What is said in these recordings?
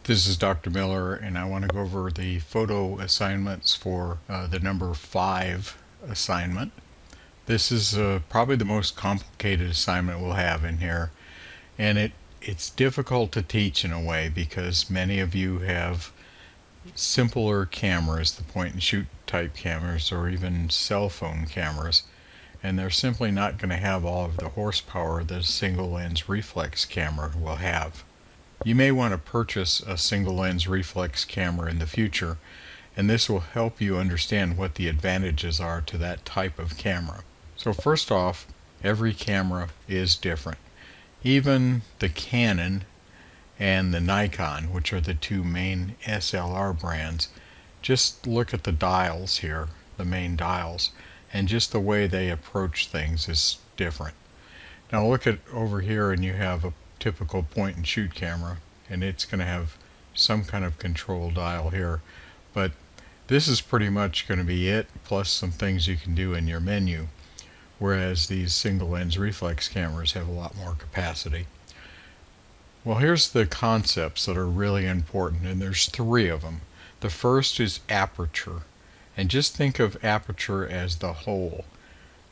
This is Dr. Miller, and I want to go over the photo assignments for the number 5 assignment. This is probably the most complicated assignment we'll have in here, and it's difficult to teach in a way because many of you have simpler cameras, the point and shoot type cameras, or even cell phone cameras, and they're simply not going to have all of the horsepower that a single lens reflex camera will have. You may want to purchase a single lens reflex camera in the future, and this will help you understand what the advantages are to that type of camera. So first off, every camera is different. Even the Canon and the Nikon, which are the two main SLR brands, just look at the dials here, the main dials, and just the way they approach things is different. Now look at over here, and you have a typical point and shoot camera, and it's going to have some kind of control dial here, but this is pretty much going to be it, plus some things you can do in your menu, whereas these single lens reflex cameras have a lot more capacity. Well, here's the concepts that are really important, and there's 3 of them. The first is aperture, and just think of aperture as the hole.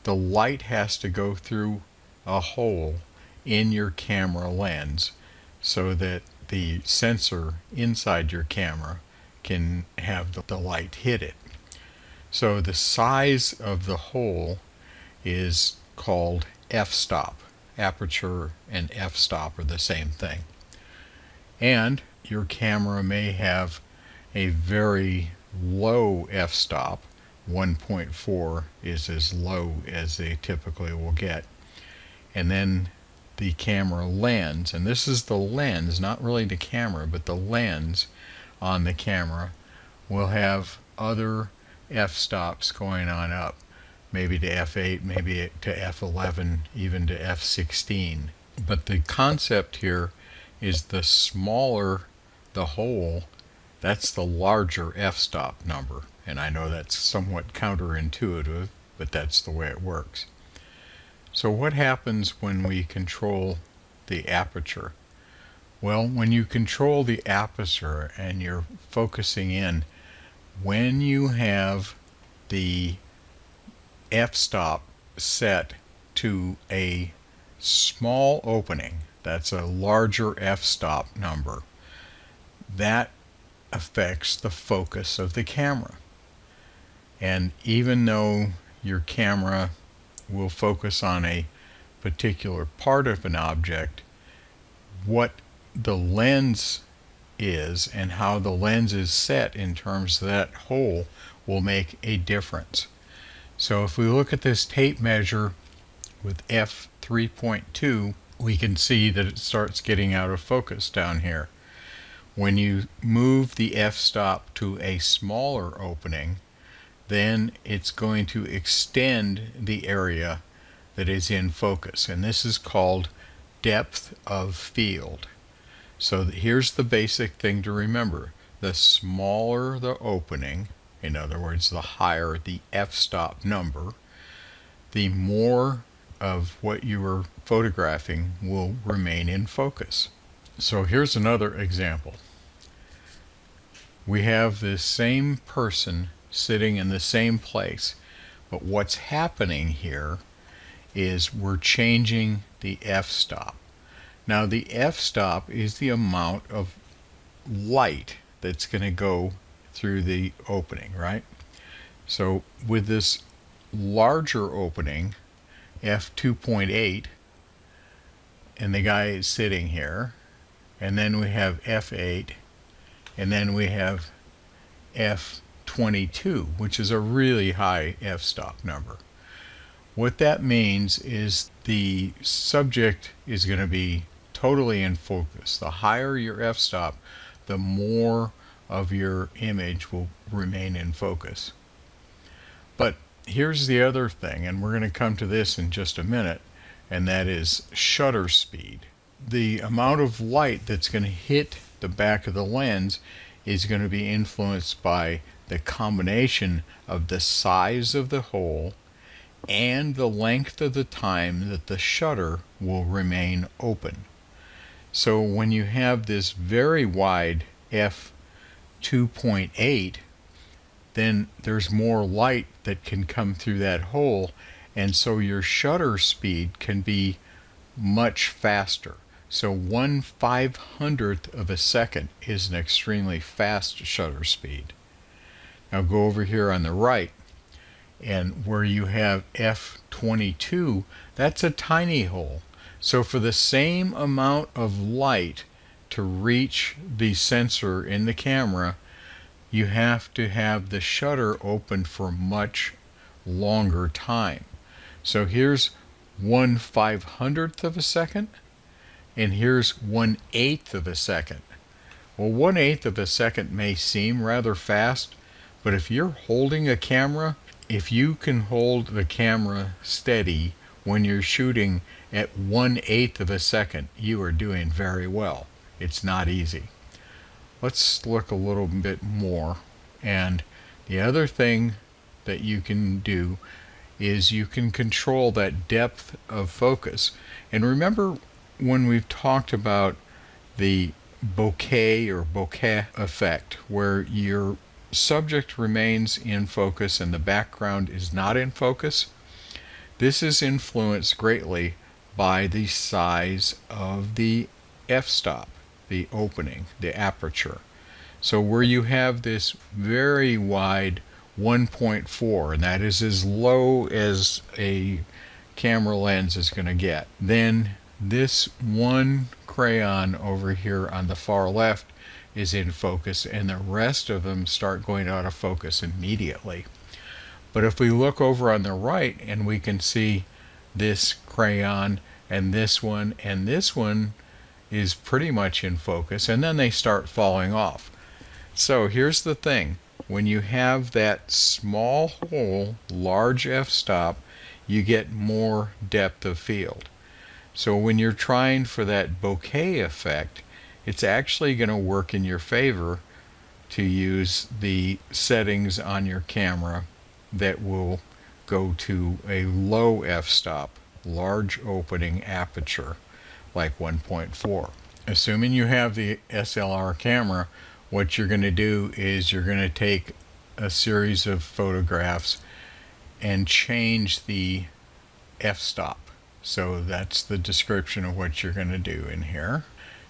The light has to go through a hole in your camera lens so that the sensor inside your camera can have the light hit it. So the size of the hole is called f-stop. Aperture and f-stop are the same thing. And your camera may have a very low f-stop. 1.4 is as low as they typically will get. And then the camera lens, and this is the lens, not really the camera, but the lens on the camera, will have other f-stops going on up, maybe to f8, maybe to f11, even to f16. But the concept here is the smaller the hole, that's the larger f-stop number. And I know that's somewhat counterintuitive, but that's the way it works. So what happens when we control the aperture? Well, when you control the aperture and you're focusing in, when you have the f-stop set to a small opening, that's a larger f-stop number, that affects the focus of the camera. And even though your camera will focus on a particular part of an object, what the lens is and how the lens is set in terms of that hole will make a difference. So if we look at this tape measure with f3.2, we can see that it starts getting out of focus down here. When you move the f-stop to a smaller opening, then it's going to extend the area that is in focus, and this is called depth of field. So here's the basic thing to remember. The smaller the opening, in other words, the higher the f-stop number, the more of what you are photographing will remain in focus. So here's another example. We have this same person sitting in the same place, but what's happening here is we're changing the f-stop. Now the f-stop is the amount of light that's going to go through the opening, right? So with this larger opening, f2.8, and the guy is sitting here, and then we have f8, and then we have f22, which is a really high f-stop number. What that means is the subject is going to be totally in focus. The higher your f-stop, the more of your image will remain in focus. But here's the other thing, and we're going to come to this in just a minute, and that is shutter speed. The amount of light that's going to hit the back of the lens is going to be influenced by the combination of the size of the hole and the length of the time that the shutter will remain open. So when you have this very wide f2.8, then there's more light that can come through that hole, and so your shutter speed can be much faster. So 1/500th of a second is an extremely fast shutter speed. Now go over here on the right, and where you have f22, that's a tiny hole. So for the same amount of light to reach the sensor in the camera, you have to have the shutter open for much longer time. So here's 1/500th of a second, and here's 1/8 of a second. Well, 1/8 of a second may seem rather fast, but if you're holding a camera, if you can hold the camera steady when you're shooting at 1/8 of a second, you are doing very well. It's not easy. Let's look a little bit more. And the other thing that you can do is you can control that depth of focus. And remember when we've talked about the bokeh or bokeh effect, where your subject remains in focus and the background is not in focus? This is influenced greatly by the size of the f-stop, the opening, the aperture. So where you have this very wide 1.4, and that is as low as a camera lens is going to get, then this one crayon over here on the far left is in focus, and the rest of them start going out of focus immediately. But if we look over on the right, and we can see this crayon and this one is pretty much in focus, and then they start falling off. So here's the thing. When you have that small hole, large f-stop, you get more depth of field. So when you're trying for that bokeh effect, it's actually going to work in your favor to use the settings on your camera that will go to a low f-stop, large opening aperture, like 1.4. Assuming you have the SLR camera, what you're going to do is you're going to take a series of photographs and change the f-stop. So that's the description of what you're going to do in here.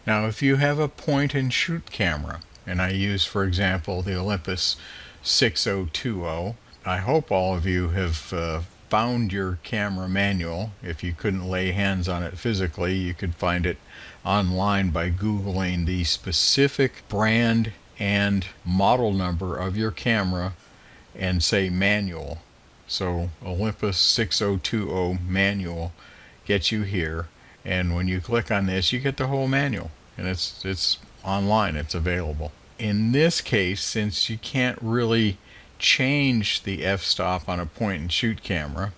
Now if you have a point and shoot camera, and I use for example the Olympus 6020, I hope all of you have found your camera manual. If you couldn't lay hands on it physically, you could find it online by Googling the specific brand and model number of your camera and say manual. So Olympus 6020 manual gets you here, and when you click on this you get the whole manual, and it's online, it's available. In this case, since you can't really change the f-stop on a point and shoot camera,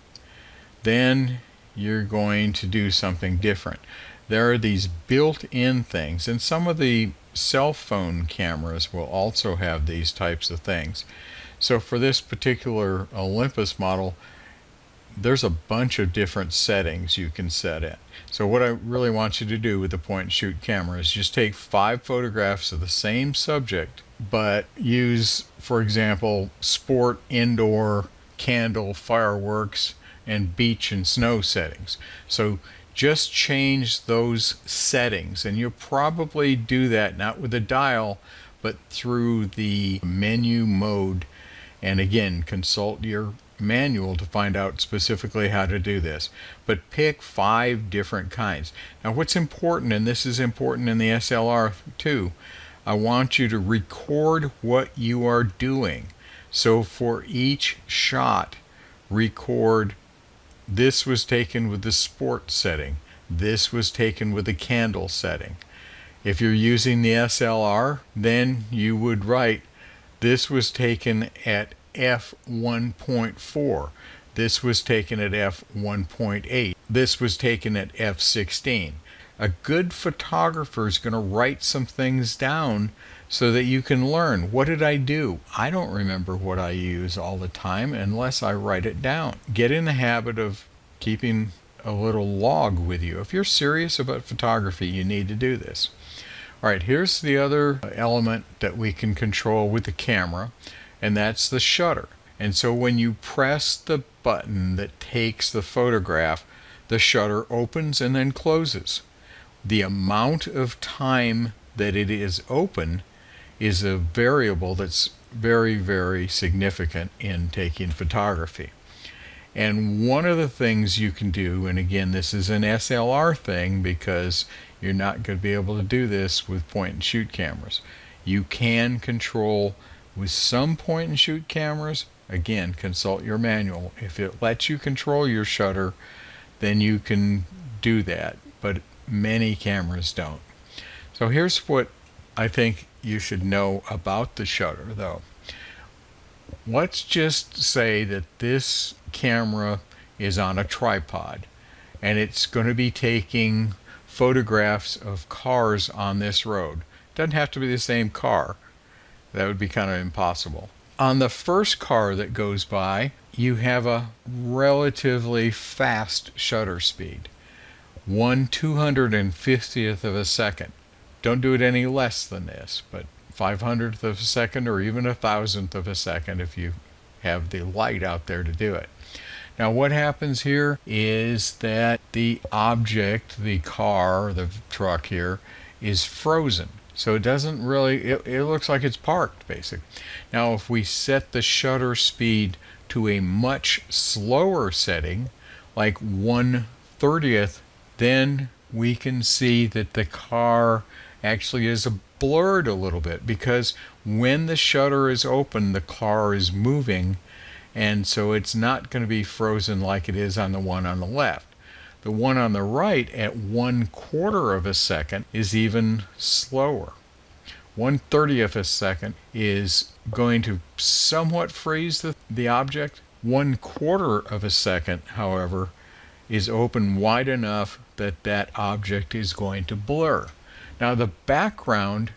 then you're going to do something different. There are these built-in things, and some of the cell phone cameras will also have these types of things. So for this particular Olympus model, there's a bunch of different settings you can set it. So what I really want you to do with the point and shoot camera is just take 5 photographs of the same subject, but use, for example, sport, indoor, candle, fireworks, and beach and snow settings. So just change those settings, and you'll probably do that not with a dial, but through the menu mode. And again, consult your manual to find out specifically how to do this. But pick 5 different kinds. Now what's important, and this is important in the SLR too, I want you to record what you are doing. So for each shot, record, this was taken with the sport setting, this was taken with the candle setting. If you're using the SLR, then you would write, this was taken at f1.4, this was taken at f1.8, this was taken at f16. A good photographer is going to write some things down so that you can learn. What did I do? I don't remember what I use all the time unless I write it down. Get in the habit of keeping a little log with you. If you're serious about photography, you need to do this. All right, here's the other element that we can control with the camera, and that's the shutter. And so when you press the button that takes the photograph, the shutter opens and then closes. The amount of time that it is open is a variable that's very, very significant in taking photography. And one of the things you can do, and again, this is an SLR thing because you're not going to be able to do this with point and shoot cameras. You can control with some point and shoot cameras, again, consult your manual. If it lets you control your shutter, then you can do that, but many cameras don't. So here's what I think you should know about the shutter though. Let's just say that this camera is on a tripod and it's going to be taking photographs of cars on this road. Doesn't have to be the same car. That would be kind of impossible. On the first car that goes by, you have a relatively fast shutter speed. 1/250th of a second. Don't do it any less than this, but 500th of a second or even 1,000th of a second if you have the light out there to do it. Now what happens here is that the object, the car, the truck here, is frozen. So it doesn't really, it looks like it's parked basically. Now if we set the shutter speed to a much slower setting, like 1/30th, then we can see that the car actually is blurred a little bit because when the shutter is open, the car is moving, and so it's not going to be frozen like it is on the one on the left. The one on the right at 1/4 of a second is even slower. 1/30th of a second is going to somewhat freeze the object. 1/4 of a second, however, is open wide enough that that object is going to blur. Now the background,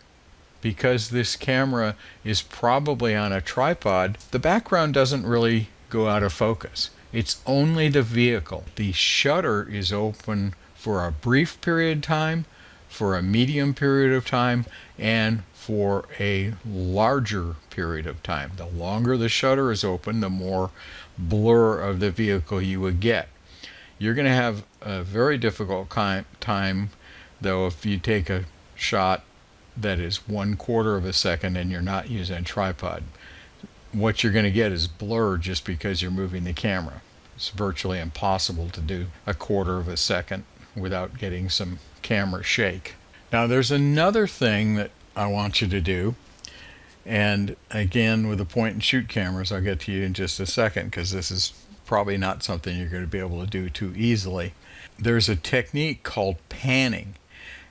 because this camera is probably on a tripod, the background doesn't really go out of focus. It's only the vehicle. The shutter is open for a brief period of time, for a medium period of time, and for a larger period of time. The longer the shutter is open, the more blur of the vehicle you would get. You're going to have a very difficult time though if you take a shot that is 1/4 of a second and you're not using a tripod. What you're going to get is blur just because you're moving the camera. It's virtually impossible to do 1/4 of a second without getting some camera shake. Now there's another thing that I want you to do, and again with the point and shoot cameras, I'll get to you in just a second because this is probably not something you're going to be able to do too easily. There's a technique called panning,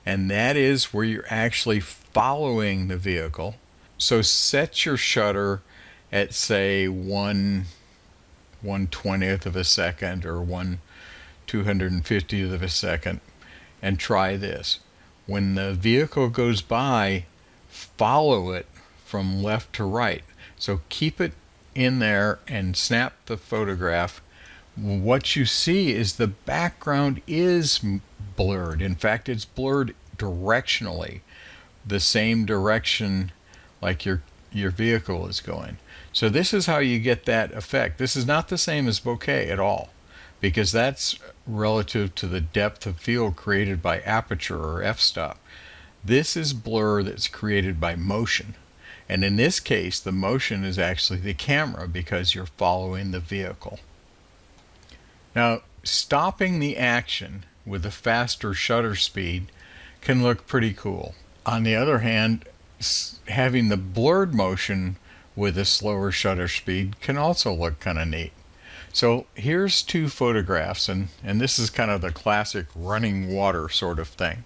and that is where you're actually following the vehicle. So set your shutter at say 1/20th of a second or 1/250th of a second and try this. When the vehicle goes by, follow it from left to right. So keep it in there and snap the photograph. What you see is the background is blurred. In fact, it's blurred directionally, the same direction like your vehicle is going. So this is how you get that effect. This is not the same as bokeh at all, because that's relative to the depth of field created by aperture or f-stop. This is blur that's created by motion. And in this case, the motion is actually the camera because you're following the vehicle. Now, stopping the action with a faster shutter speed can look pretty cool. On the other hand, having the blurred motion with a slower shutter speed can also look kind of neat. So here's two photographs, and this is kind of the classic running water sort of thing.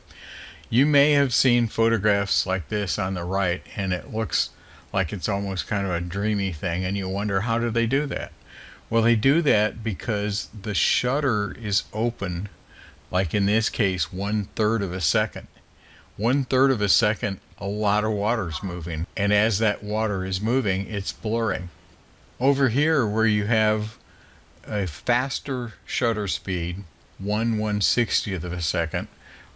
You may have seen photographs like this on the right, and it looks like it's almost kind of a dreamy thing, and you wonder, how do they do that? Well, they do that because the shutter is open, like in this case, 1/3 of a second. 1/3 of a second, a lot of water's moving, and as that water is moving, it's blurring. Over here, where you have a faster shutter speed, 1/160th of a second,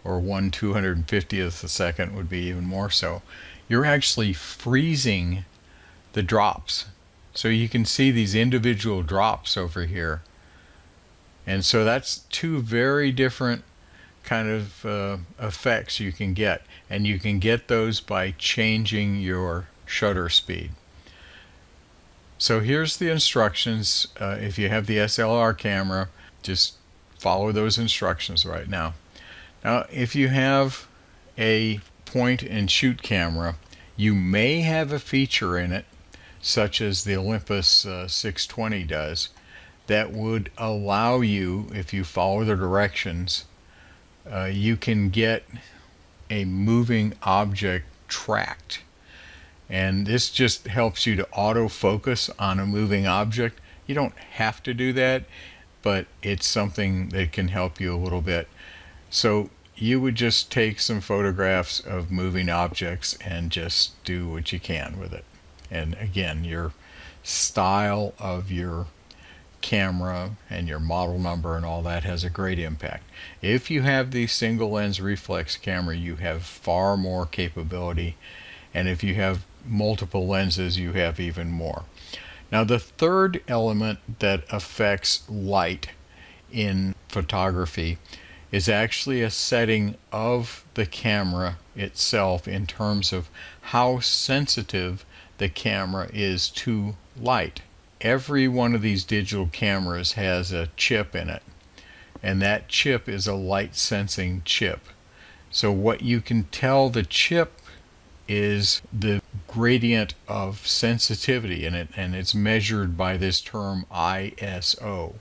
or 1/250th a second would be even more so. You're actually freezing the drops. So you can see these individual drops over here. And so that's two very different kind of effects you can get. And you can get those by changing your shutter speed. So here's the instructions. If you have the SLR camera, just follow those instructions right now. Now, if you have a point and shoot camera, you may have a feature in it, such as the Olympus 620 does, that would allow you, if you follow the directions, you can get a moving object tracked. And this just helps you to autofocus on a moving object. You don't have to do that, but it's something that can help you a little bit. So you would just take some photographs of moving objects and just do what you can with it. And again, your style of your camera and your model number and all that has a great impact. If you have the single lens reflex camera, you have far more capability, and if you have multiple lenses, you have even more. Now, the third element that affects light in photography is actually a setting of the camera itself in terms of how sensitive the camera is to light. Every one of these digital cameras has a chip in it, and that chip is a light sensing chip. So what you can tell the chip is the gradient of sensitivity in it, and it's measured by this term ISO.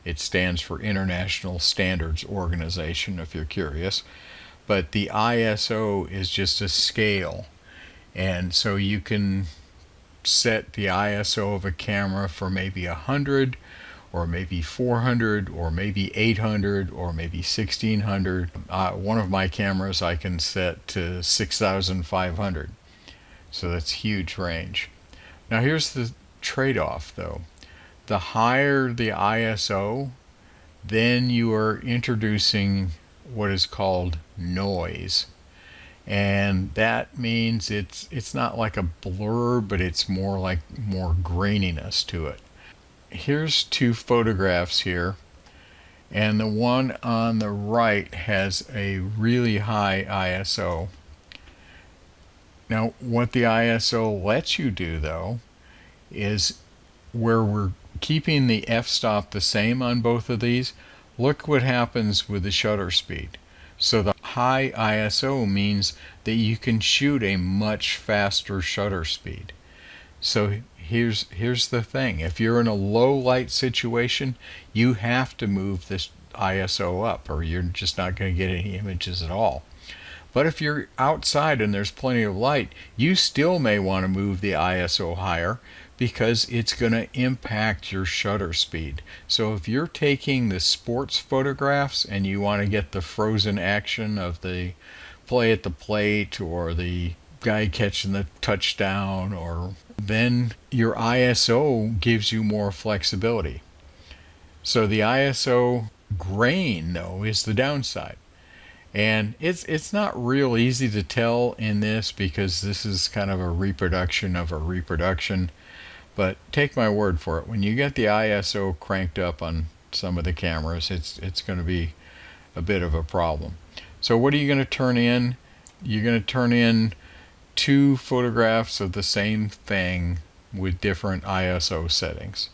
It stands for International Standards Organization, if you're curious. But the ISO is just a scale, and so you can set the ISO of a camera for maybe 100 or maybe 400 or maybe 800 or maybe 1600. One of my cameras I can set to 6500, so that's huge range. Now here's the trade-off though. The higher the ISO, then you are introducing what is called noise. And that means it's not like a blur, but it's more like more graininess to it. Here's two photographs here, and the one on the right has a really high ISO. Now what the ISO lets you do though is, where we're keeping the f-stop the same on both of these, look what happens with the shutter speed. So the high ISO means that you can shoot a much faster shutter speed. So here's the thing. If you're in a low light situation, you have to move this ISO up, or you're just not going to get any images at all. But if you're outside and there's plenty of light, you still may want to move the ISO higher, because it's going to impact your shutter speed. So if you're taking the sports photographs and you want to get the frozen action of the play at the plate or the guy catching the touchdown, or then your ISO gives you more flexibility. So the ISO grain though is the downside. And it's not real easy to tell in this, because this is kind of a reproduction of a reproduction. But take my word for it, when you get the ISO cranked up on some of the cameras, it's going to be a bit of a problem. So what are you going to turn in? You're going to turn in two photographs of the same thing with different ISO settings.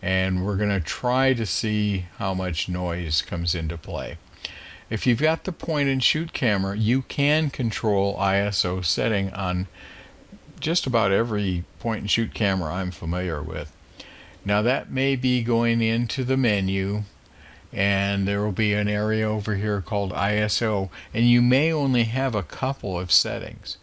And we're going to try to see how much noise comes into play. If you've got the point and shoot camera, you can control ISO setting on just about every point and shoot camera I'm familiar with. Now that may be going into the menu, and there will be an area over here called ISO, and you may only have a couple of settings.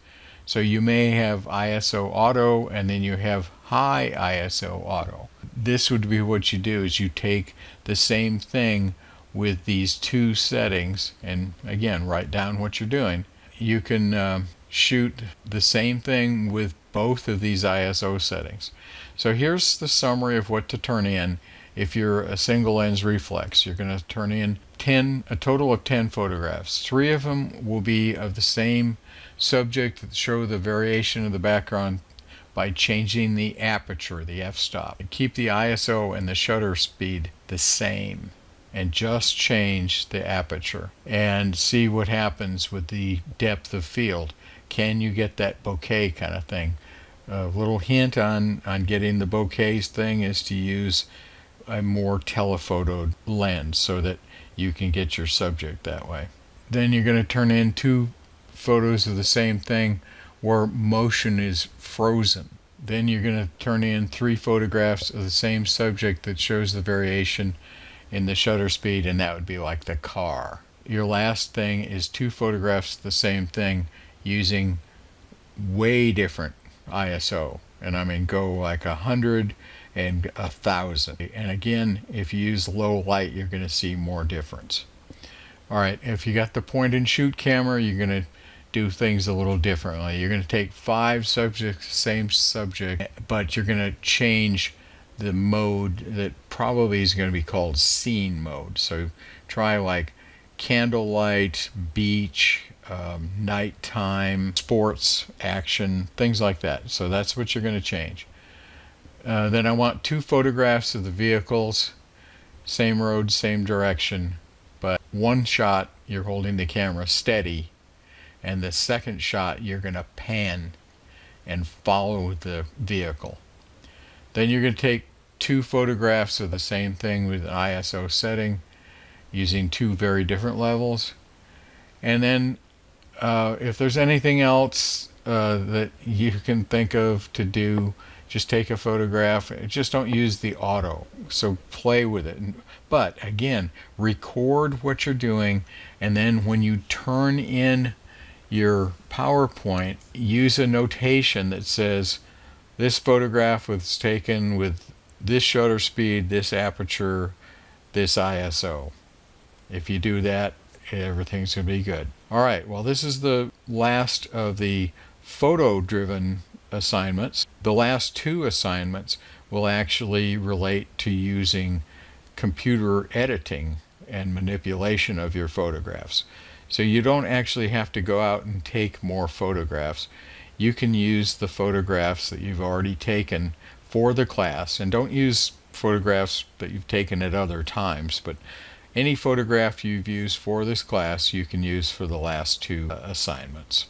So you may have ISO auto, and then you have high ISO auto. This would be what you do, is you take the same thing with these two settings, and again, write down what you're doing. You can shoot the same thing with both of these ISO settings. So here's the summary of what to turn in. If you're a single lens reflex, you're going to turn in a total of 10 photographs. 3 of them will be of the same subject that show the variation of the background by changing the aperture, the f-stop. Keep the ISO and the shutter speed the same and just change the aperture and see what happens with the depth of field. Can you get that bokeh kind of thing? A little hint on getting the bokeh thing is to use a more telephoto lens so that you can get your subject that way. Then you're going to turn in 2 photos of the same thing where motion is frozen. Then you're going to turn in 3 photographs of the same subject that shows the variation in the shutter speed, and that would be like the car. Your last thing is 2 photographs of the same thing using way different ISO, and I mean go like 100 and 1000. And again, if you use low light, you're going to see more difference. All right, if you got the point and shoot camera, you're going to do things a little differently. You're going to take 5 subjects, same subject, but you're going to change the mode that probably is going to be called scene mode. So try like candlelight, beach, nighttime, sports, action, things like that. So that's what you're going to change. Then I want 2 photographs of the vehicles, same road, same direction, but one shot you're holding the camera steady, and the second shot you're going to pan and follow the vehicle. Then you're going to take 2 photographs of the same thing with an ISO setting using 2 very different levels. And then if there's anything else that you can think of to do, just take a photograph. Just don't use the auto. So play with it. But again, record what you're doing, and then when you turn in your PowerPoint, use a notation that says this photograph was taken with this shutter speed, this aperture, this ISO. If you do that, everything's going to be good. All right, well, this is the last of the photo-driven assignments. The last 2 assignments will actually relate to using computer editing and manipulation of your photographs. So you don't actually have to go out and take more photographs. You can use the photographs that you've already taken for the class, and don't use photographs that you've taken at other times, but any photograph you've used for this class you can use for the last 2 assignments.